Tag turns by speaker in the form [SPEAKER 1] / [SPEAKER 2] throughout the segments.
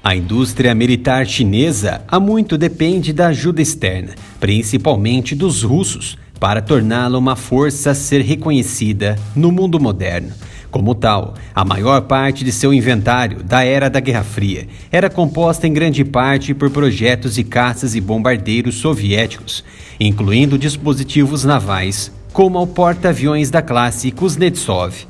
[SPEAKER 1] A indústria militar chinesa há muito depende da ajuda externa, principalmente dos russos, para torná-la uma força a ser reconhecida no mundo moderno. Como tal, a maior parte de seu inventário da era da Guerra Fria era composta em grande parte por projetos de caças e bombardeiros soviéticos, incluindo dispositivos navais, como o porta-aviões da classe Kuznetsov.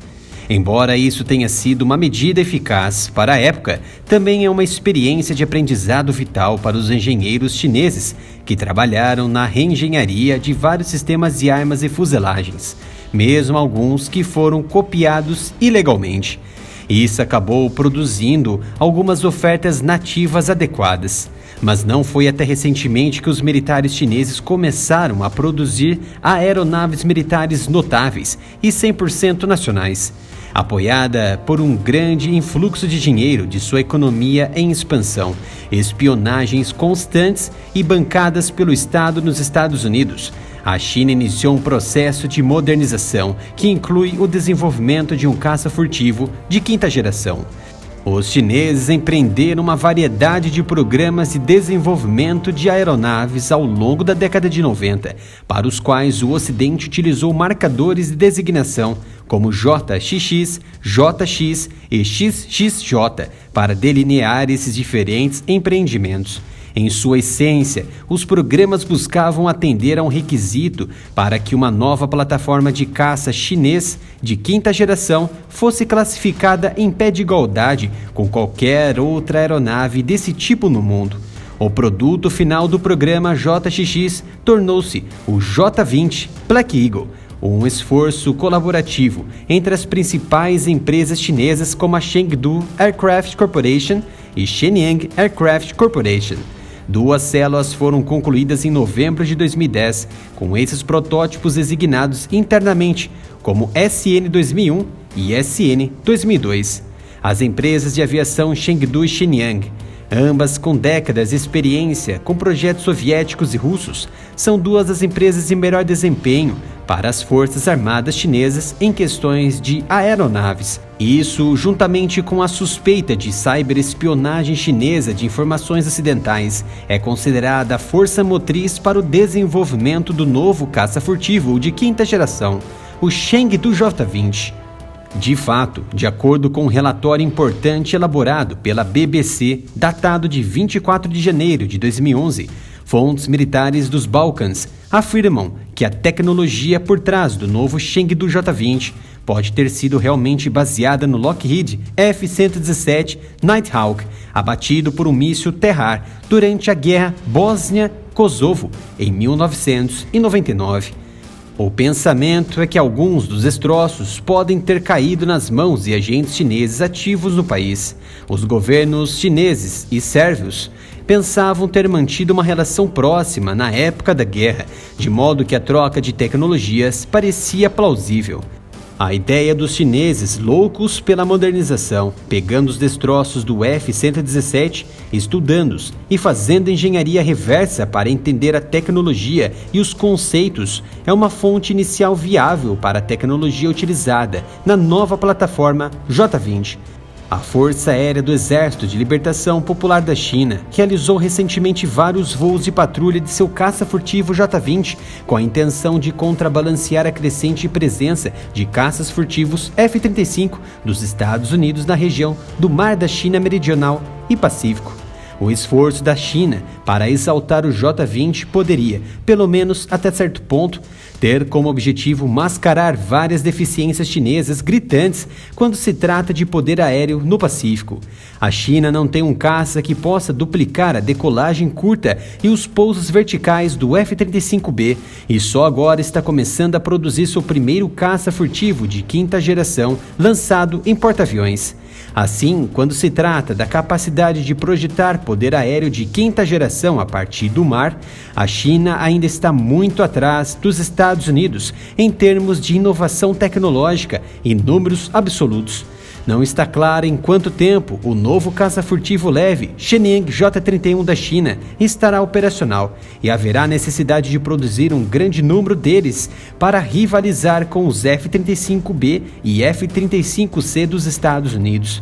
[SPEAKER 1] Embora isso tenha sido uma medida eficaz para a época, também é uma experiência de aprendizado vital para os engenheiros chineses que trabalharam na reengenharia de vários sistemas de armas e fuzelagens, mesmo alguns que foram copiados ilegalmente. Isso acabou produzindo algumas ofertas nativas adequadas, mas não foi até recentemente que os militares chineses começaram a produzir aeronaves militares notáveis e 100% nacionais. Apoiada por um grande influxo de dinheiro de sua economia em expansão, espionagens constantes e bancadas pelo Estado nos Estados Unidos, a China iniciou um processo de modernização que inclui o desenvolvimento de um caça furtivo de quinta geração. Os chineses empreenderam uma variedade de programas de desenvolvimento de aeronaves ao longo da década de 90, para os quais o Ocidente utilizou marcadores de designação como JXX, JX e XXJ para delinear esses diferentes empreendimentos. Em sua essência, os programas buscavam atender a um requisito para que uma nova plataforma de caça chinês de quinta geração fosse classificada em pé de igualdade com qualquer outra aeronave desse tipo no mundo. O produto final do programa JXX tornou-se o J-20 Black Eagle, um esforço colaborativo entre as principais empresas chinesas como a Chengdu Aircraft Corporation e Shenyang Aircraft Corporation. Duas células foram concluídas em novembro de 2010, com esses protótipos designados internamente como SN-2001 e SN-2002. As empresas de aviação Chengdu e Shenyang, ambas com décadas de experiência com projetos soviéticos e russos, são duas das empresas de melhor desempenho para as Forças Armadas chinesas em questões de aeronaves. Isso, juntamente com a suspeita de cyberespionagem chinesa de informações ocidentais, é considerada a força motriz para o desenvolvimento do novo caça furtivo de quinta geração, o Chengdu J-20. De fato, de acordo com um relatório importante elaborado pela BBC, datado de 24 de janeiro de 2011, fontes militares dos Balcãs afirmam que a tecnologia por trás do novo Chengdu J-20 pode ter sido realmente baseada no Lockheed F-117 Nighthawk, abatido por um míssil Terrar durante a Guerra Bósnia-Kosovo em 1999. O pensamento é que alguns dos destroços podem ter caído nas mãos de agentes chineses ativos no país. Os governos chineses e sérvios pensavam ter mantido uma relação próxima na época da guerra, de modo que a troca de tecnologias parecia plausível. A ideia dos chineses loucos pela modernização, pegando os destroços do F-117, estudando-os e fazendo engenharia reversa para entender a tecnologia e os conceitos, é uma fonte inicial viável para a tecnologia utilizada na nova plataforma J-20. A Força Aérea do Exército de Libertação Popular da China realizou recentemente vários voos de patrulha de seu caça furtivo J-20 com a intenção de contrabalancear a crescente presença de caças furtivos F-35 dos Estados Unidos na região do Mar da China Meridional e Pacífico. O esforço da China para exaltar o J-20 poderia, pelo menos até certo ponto, ter como objetivo mascarar várias deficiências chinesas gritantes quando se trata de poder aéreo no Pacífico. A China não tem um caça que possa duplicar a decolagem curta e os pousos verticais do F-35B e só agora está começando a produzir seu primeiro caça furtivo de quinta geração lançado em porta-aviões. Assim, quando se trata da capacidade de projetar poder aéreo de quinta geração a partir do mar, a China ainda está muito atrás dos Estados Unidos em termos de inovação tecnológica e números absolutos. Não está claro em quanto tempo o novo caça furtivo leve Shenyang J-31 da China estará operacional e haverá necessidade de produzir um grande número deles para rivalizar com os F-35B e F-35C dos Estados Unidos.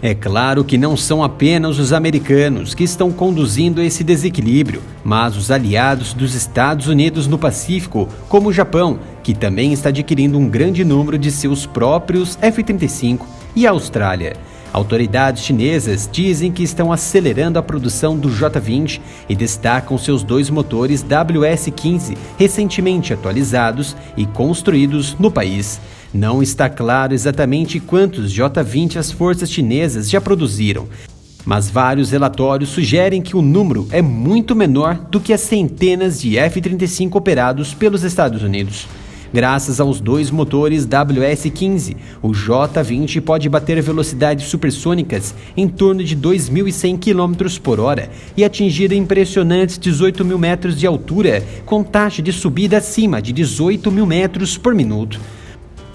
[SPEAKER 1] É claro que não são apenas os americanos que estão conduzindo esse desequilíbrio, mas os aliados dos Estados Unidos no Pacífico, como o Japão, que também está adquirindo um grande número de seus próprios F-35, e a Austrália. Autoridades chinesas dizem que estão acelerando a produção do J-20 e destacam seus 2 motores WS-15 recentemente atualizados e construídos no país. Não está claro exatamente quantos J-20 as forças chinesas já produziram, mas vários relatórios sugerem que o número é muito menor do que as centenas de F-35 operados pelos Estados Unidos. Graças aos 2 motores WS-15, o J-20 pode bater velocidades supersônicas em torno de 2.100 km/h e atingir impressionantes 18.000 metros de altura, com taxa de subida acima de 18.000 metros por minuto.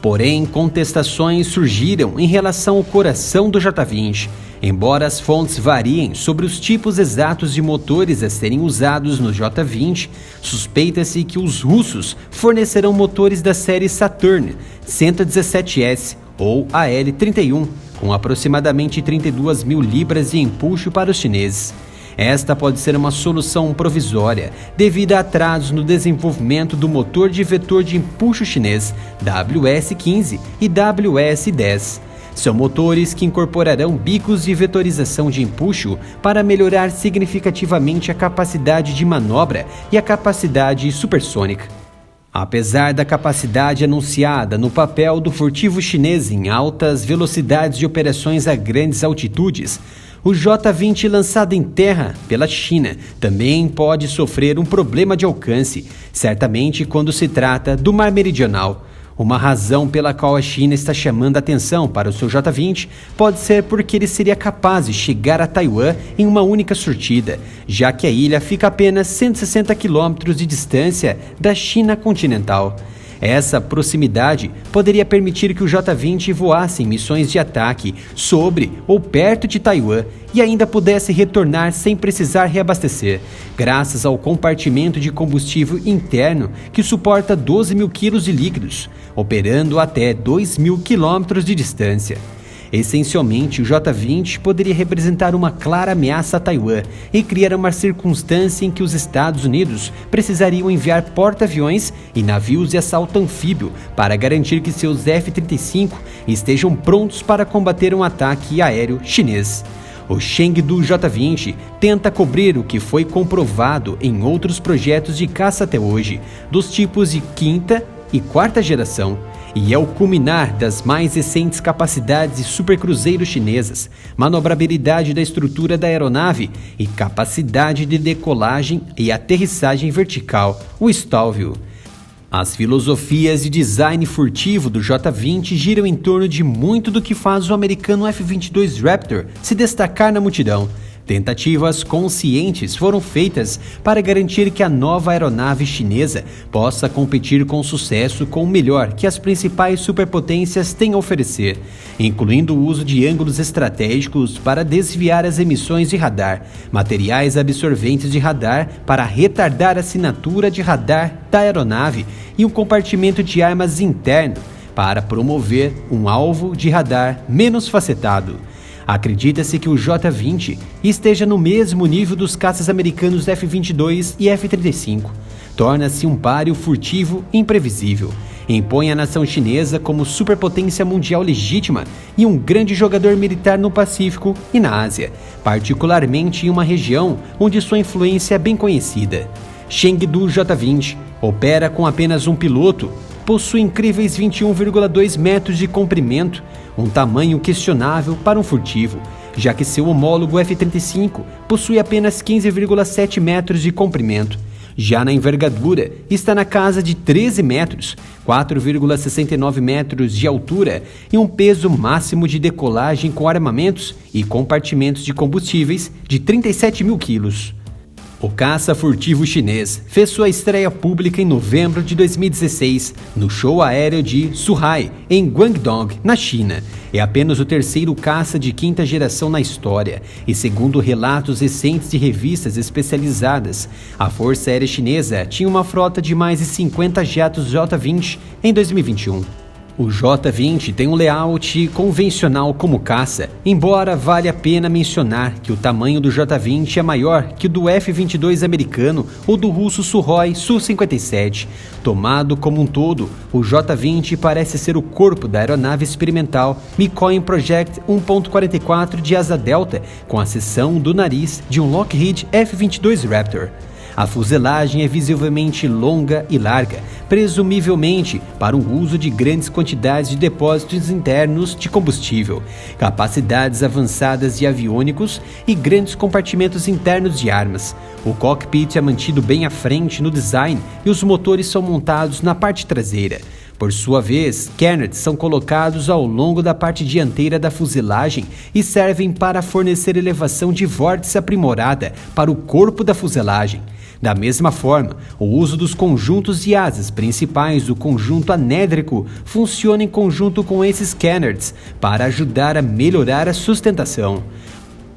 [SPEAKER 1] Porém, contestações surgiram em relação ao coração do J-20. Embora as fontes variem sobre os tipos exatos de motores a serem usados no J-20, suspeita-se que os russos fornecerão motores da série Saturn 117S ou AL-31, com aproximadamente 32.000 libras de empuxo para os chineses. Esta pode ser uma solução provisória, devido a atrasos no desenvolvimento do motor de vetor de empuxo chinês WS-15 e WS-10. São motores que incorporarão bicos de vetorização de empuxo para melhorar significativamente a capacidade de manobra e a capacidade supersônica. Apesar da capacidade anunciada no papel do furtivo chinês em altas velocidades de operações a grandes altitudes, o J-20 lançado em terra pela China também pode sofrer um problema de alcance, certamente quando se trata do Mar Meridional. Uma razão pela qual a China está chamando a atenção para o seu J-20 pode ser porque ele seria capaz de chegar a Taiwan em uma única surtida, já que a ilha fica a apenas 160 quilômetros de distância da China continental. Essa proximidade poderia permitir que o J-20 voasse em missões de ataque sobre ou perto de Taiwan e ainda pudesse retornar sem precisar reabastecer, graças ao compartimento de combustível interno que suporta 12.000 quilos de líquidos, operando até 2.000 quilômetros de distância. Essencialmente, o J-20 poderia representar uma clara ameaça a Taiwan e criar uma circunstância em que os Estados Unidos precisariam enviar porta-aviões e navios de assalto anfíbio para garantir que seus F-35 estejam prontos para combater um ataque aéreo chinês. O Chengdu J-20 tenta cobrir o que foi comprovado em outros projetos de caça até hoje, dos tipos de 5ª e 4ª geração, e é o culminar das mais recentes capacidades de supercruzeiros chinesas, manobrabilidade da estrutura da aeronave e capacidade de decolagem e aterrissagem vertical, o stall view. As filosofias de design furtivo do J-20 giram em torno de muito do que faz o americano F-22 Raptor se destacar na multidão. Tentativas conscientes foram feitas para garantir que a nova aeronave chinesa possa competir com sucesso com o melhor que as principais superpotências têm a oferecer, incluindo o uso de ângulos estratégicos para desviar as emissões de radar, materiais absorventes de radar para retardar a assinatura de radar da aeronave e um compartimento de armas interno para promover um alvo de radar menos facetado. Acredita-se que o J-20 esteja no mesmo nível dos caças americanos F-22 e F-35. Torna-se um páreo furtivo e imprevisível. Impõe a nação chinesa como superpotência mundial legítima e um grande jogador militar no Pacífico e na Ásia, particularmente em uma região onde sua influência é bem conhecida. Chengdu J-20 opera com apenas um piloto, possui incríveis 21,2 metros de comprimento, um tamanho questionável para um furtivo, já que seu homólogo F-35 possui apenas 15,7 metros de comprimento. Já na envergadura, está na casa de 13 metros, 4,69 metros de altura e um peso máximo de decolagem com armamentos e compartimentos de combustíveis de 37.000 quilos. O caça furtivo chinês fez sua estreia pública em novembro de 2016 no show aéreo de Zhuhai, em Guangdong, na China. É apenas o terceiro caça de 5ª geração na história e, segundo relatos recentes de revistas especializadas, a Força Aérea Chinesa tinha uma frota de mais de 50 jatos J-20 em 2021. O J-20 tem um layout convencional como caça, embora valha a pena mencionar que o tamanho do J-20 é maior que o do F-22 americano ou do russo Sukhoi Su-57. Tomado como um todo, o J-20 parece ser o corpo da aeronave experimental Mikoyan Project 1.44 de asa delta, com a seção do nariz de um Lockheed F-22 Raptor. A fuselagem é visivelmente longa e larga, presumivelmente para o uso de grandes quantidades de depósitos internos de combustível, capacidades avançadas de aviônicos e grandes compartimentos internos de armas. O cockpit é mantido bem à frente no design e os motores são montados na parte traseira. Por sua vez, cannons são colocados ao longo da parte dianteira da fuselagem e servem para fornecer elevação de vórtice aprimorada para o corpo da fuselagem. Da mesma forma, o uso dos conjuntos de asas principais do conjunto anédrico funciona em conjunto com esses cannons para ajudar a melhorar a sustentação.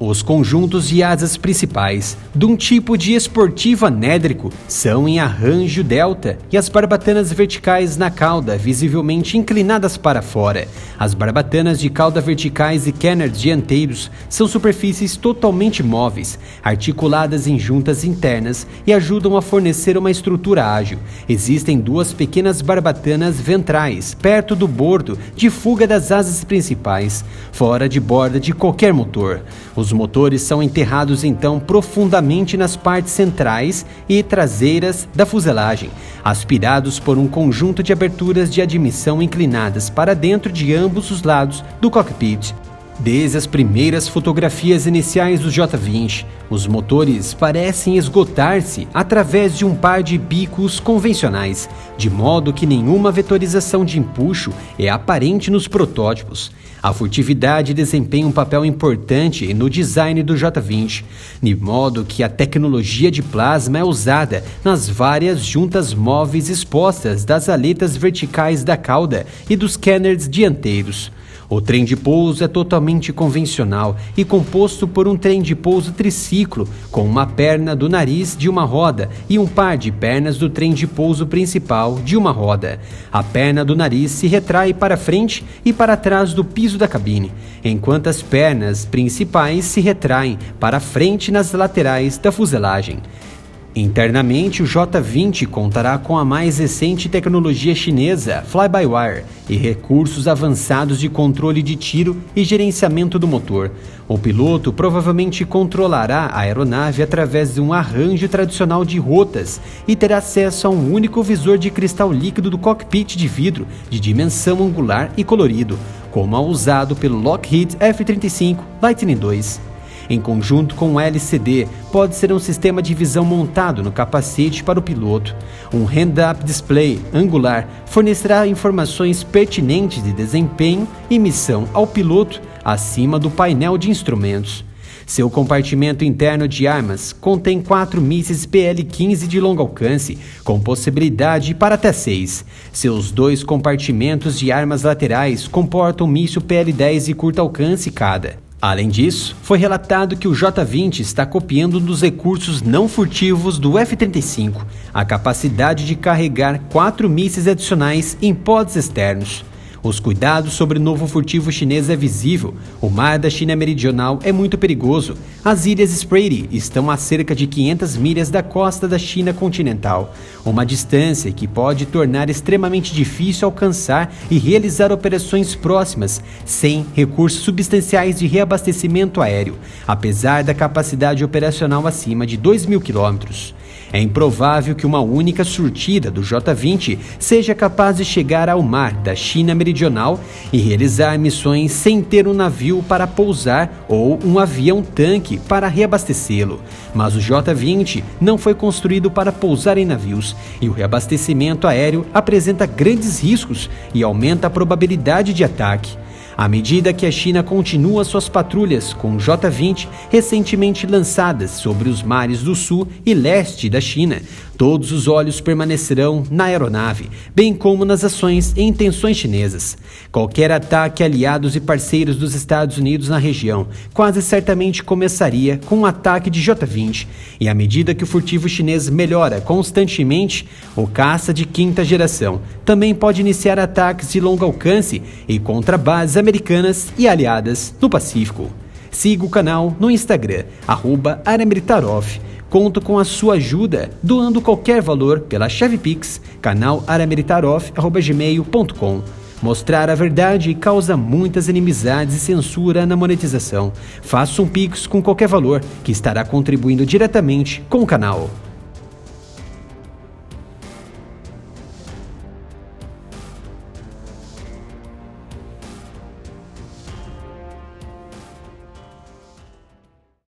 [SPEAKER 1] Os conjuntos de asas principais, de um tipo de esportivo anédrico, são em arranjo delta e as barbatanas verticais na cauda visivelmente inclinadas para fora. As barbatanas de cauda verticais e cannons dianteiros são superfícies totalmente móveis, articuladas em juntas internas e ajudam a fornecer uma estrutura ágil. Existem duas pequenas barbatanas ventrais perto do bordo de fuga das asas principais, fora de borda de qualquer motor. Os motores são enterrados então profundamente nas partes centrais e traseiras da fuselagem, aspirados por um conjunto de aberturas de admissão inclinadas para dentro de ambos os lados do cockpit. Desde as primeiras fotografias iniciais do J-20, os motores parecem esgotar-se através de um par de bicos convencionais, de modo que nenhuma vetorização de empuxo é aparente nos protótipos. A furtividade desempenha um papel importante no design do J-20, de modo que a tecnologia de plasma é usada nas várias juntas móveis expostas das aletas verticais da cauda e dos cannons dianteiros. O trem de pouso é totalmente convencional e composto por um trem de pouso triciclo, com uma perna do nariz de uma roda e um par de pernas do trem de pouso principal de uma roda. A perna do nariz se retrai para frente e para trás do piso da cabine, enquanto as pernas principais se retraem para frente nas laterais da fuselagem. Internamente, o J-20 contará com a mais recente tecnologia chinesa Fly-by-Wire e recursos avançados de controle de tiro e gerenciamento do motor. O piloto provavelmente controlará a aeronave através de um arranjo tradicional de rotas e terá acesso a um único visor de cristal líquido do cockpit de vidro de dimensão angular e colorido, como é usado pelo Lockheed F-35 Lightning II. Em conjunto com o LCD, pode ser um sistema de visão montado no capacete para o piloto. Um head-up display angular fornecerá informações pertinentes de desempenho e missão ao piloto acima do painel de instrumentos. Seu compartimento interno de armas contém 4 mísseis PL-15 de longo alcance, com possibilidade para até 6. Seus 2 compartimentos de armas laterais comportam um míssil PL-10 de curto alcance cada. Além disso, foi relatado que o J-20 está copiando um dos recursos não furtivos do F-35, a capacidade de carregar 4 mísseis adicionais em pods externos. Os cuidados sobre o novo furtivo chinês é visível. O mar da China Meridional é muito perigoso. As ilhas Spratly estão a cerca de 500 milhas da costa da China continental, uma distância que pode tornar extremamente difícil alcançar e realizar operações próximas sem recursos substanciais de reabastecimento aéreo, apesar da capacidade operacional acima de 2.000 quilômetros. É improvável que uma única surtida do J-20 seja capaz de chegar ao mar da China Meridional e realizar missões sem ter um navio para pousar ou um avião-tanque para reabastecê-lo. Mas o J-20 não foi construído para pousar em navios e o reabastecimento aéreo apresenta grandes riscos e aumenta a probabilidade de ataque. À medida que a China continua suas patrulhas com J-20 recentemente lançadas sobre os mares do sul e leste da China, todos os olhos permanecerão na aeronave, bem como nas ações e intenções chinesas. Qualquer ataque a aliados e parceiros dos Estados Unidos na região quase certamente começaria com um ataque de J-20, e à medida que o furtivo chinês melhora constantemente, o caça de quinta geração também pode iniciar ataques de longo alcance e contra bases americanas e aliadas no Pacífico. Siga o canal no Instagram, @AreaMilitarOff. Conto com a sua ajuda doando qualquer valor pela chave Pix, canal areamilitaroff@gmail.com. Mostrar a verdade causa muitas inimizades e censura na monetização. Faça um Pix com qualquer valor que estará contribuindo diretamente com o canal.